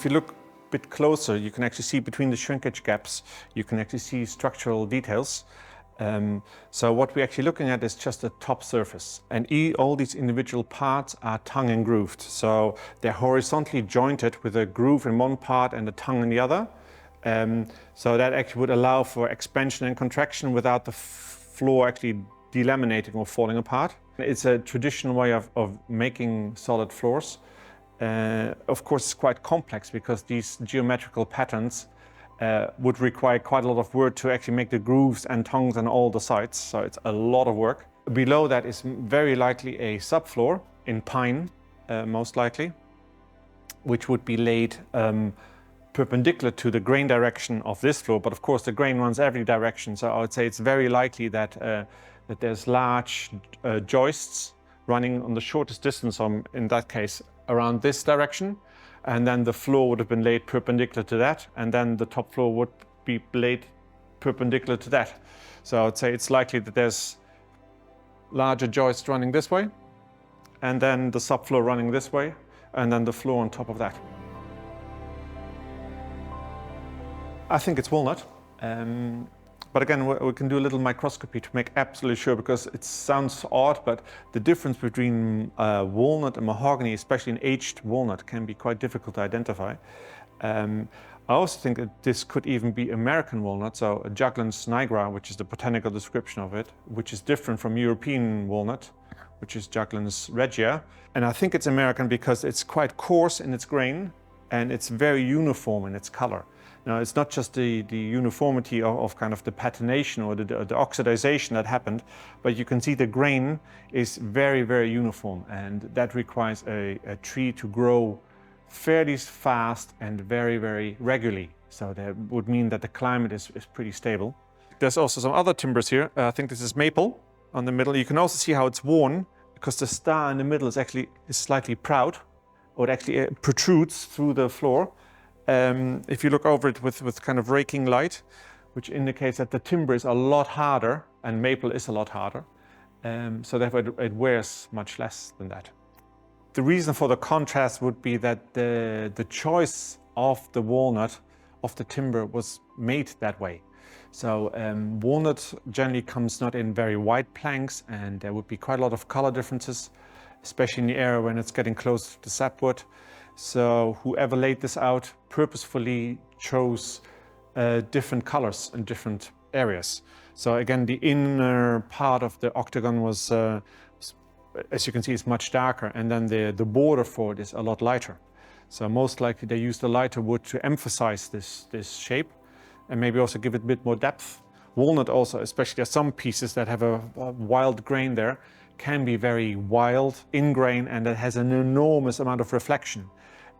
If you look a bit closer, you can actually see between the shrinkage gaps, you can actually see structural details. So what we're actually looking at is just the top surface, and all these individual parts are tongue and grooved. So they're horizontally jointed with a groove in one part and a tongue in the other. So that actually would allow for expansion and contraction without the floor actually delaminating or falling apart. It's a traditional way of making solid floors. Of course, it's quite complex because these geometrical patterns would require quite a lot of work to actually make the grooves and tongues on all the sides. So it's a lot of work. Below that is very likely a subfloor in pine, most likely, which would be laid perpendicular to the grain direction of this floor. But of course, the grain runs every direction. So I would say it's very likely that, that there's large joists running on the shortest distance, in that case, around this direction. And then the floor would have been laid perpendicular to that, and then the top floor would be laid perpendicular to that. So I would say it's likely that there's larger joists running this way, and then the subfloor running this way, and then the floor on top of that. I think it's walnut. But again, we can do a little microscopy to make absolutely sure, because it sounds odd, but the difference between walnut and mahogany, especially an aged walnut, can be quite difficult to identify. I also think that this could even be American walnut, so a Juglans nigra, which is the botanical description of it, which is different from European walnut, which is Juglans regia. And I think it's American because it's quite coarse in its grain and it's very uniform in its color. Now, it's not just the uniformity of kind of the patination or the oxidization that happened, but you can see the grain is very, very uniform, and that requires a tree to grow fairly fast and very, very regularly. So that would mean that the climate is pretty stable. There's also some other timbers here. I think this is maple on the middle. You can also see how it's worn, because the star in the middle is slightly proud, or it actually protrudes through the floor. If you look over it with kind of raking light, which indicates that the timber is a lot harder, and maple is a lot harder, so therefore it wears much less than that. The reason for the contrast would be that the choice of the walnut, of the timber, was made that way. So walnut generally comes not in very wide planks, and there would be quite a lot of color differences, especially in the area when it's getting close to the sapwood. So whoever laid this out purposefully chose different colors in different areas. So again, the inner part of the octagon was, as you can see, is much darker, and then the border for it is a lot lighter. So most likely they used a lighter wood to emphasize this shape, and maybe also give it a bit more depth. Walnut also, especially, there's some pieces that have a wild grain there, can be very wild in grain, and that has an enormous amount of reflection.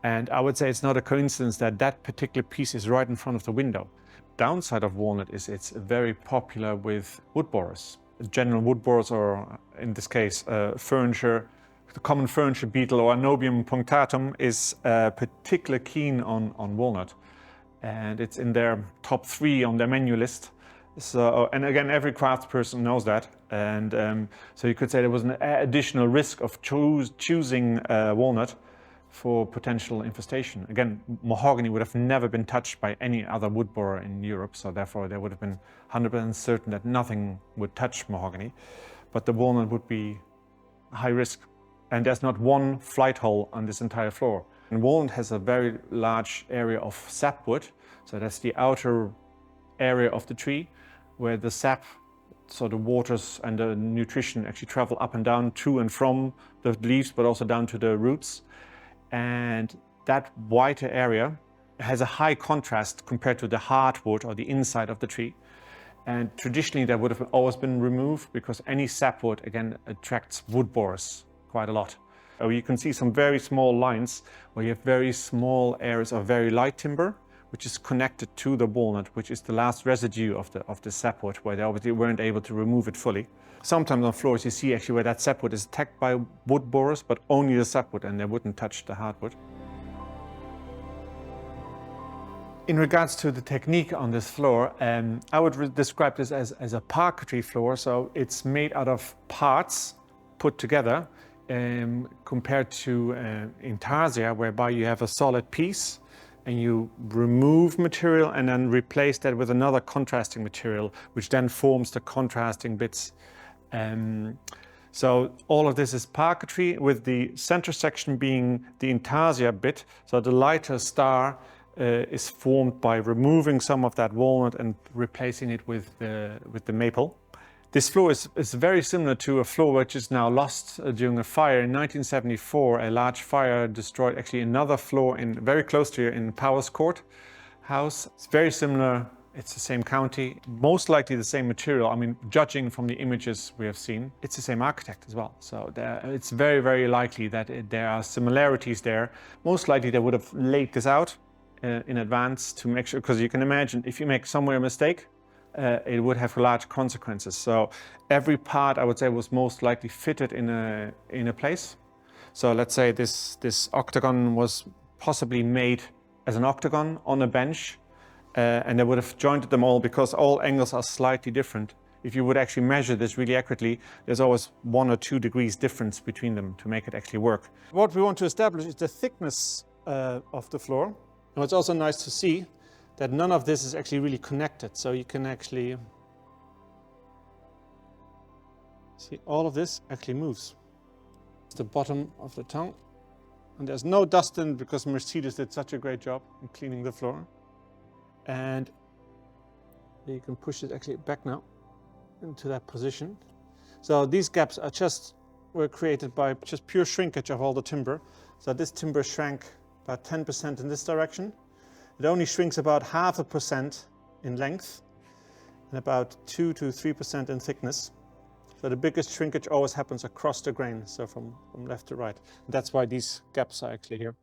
And I would say it's not a coincidence that that particular piece is right in front of the window. Downside of walnut is it's very popular with wood borers. General wood borers, or in this case, furniture, the common furniture beetle or Anobium punctatum is particularly keen on walnut. And it's in their top 3 on their menu list. So, and again, every craftsperson knows that. And so you could say there was an additional risk of choosing walnut for potential infestation. Again, mahogany would have never been touched by any other wood borer in Europe, so therefore there would have been 100% certain that nothing would touch mahogany. But the walnut would be high risk. And there's not one flight hole on this entire floor. And walnut has a very large area of sapwood, so that's the outer area of the tree where the sap, so the waters and the nutrition, actually travel up and down to and from the leaves, but also down to the roots. And that whiter area has a high contrast compared to the hardwood or the inside of the tree. And traditionally that would have always been removed, because any sapwood, again, attracts wood borers quite a lot. You can see some very small lines where you have very small areas of very light timber, which is connected to the walnut, which is the last residue of the sapwood, where they obviously weren't able to remove it fully. Sometimes on floors you see actually where that sapwood is attacked by wood borers, but only the sapwood, and they wouldn't touch the hardwood. In regards to the technique on this floor, I would describe this as a parquetry floor. So it's made out of parts put together, compared to intarsia, whereby you have a solid piece and you remove material and then replace that with another contrasting material, which then forms the contrasting bits. So all of this is parquetry, with the center section being the intarsia bit. So the lighter star is formed by removing some of that walnut and replacing it with the maple. This floor is very similar to a floor which is now lost during a fire. In 1974, a large fire destroyed actually another floor very close to here in Powers Court house. It's very similar. It's the same county, most likely the same material. I mean, judging from the images we have seen, it's the same architect as well. So it's very, very likely that there are similarities there. Most likely they would have laid this out in advance to make sure, because you can imagine if you make somewhere a mistake, it would have large consequences. So every part, I would say, was most likely fitted in a place. So let's say this octagon was possibly made as an octagon on a bench, and they would have jointed them all, because all angles are slightly different. If you would actually measure this really accurately, there's always 1 or 2 degrees difference between them to make it actually work. What we want to establish is the thickness of the floor. Now, it's also nice to see that none of this is actually really connected. So you can actually see all of this actually moves. It's the bottom of the tongue. And there's no dust in it because Mercedes did such a great job in cleaning the floor. And you can push it actually back now into that position. So these gaps were created by just pure shrinkage of all the timber. So this timber shrank about 10% in this direction. It only shrinks about 0.5% in length and about 2 to 3% in thickness. So the biggest shrinkage always happens across the grain, so from left to right. And that's why these gaps are actually here.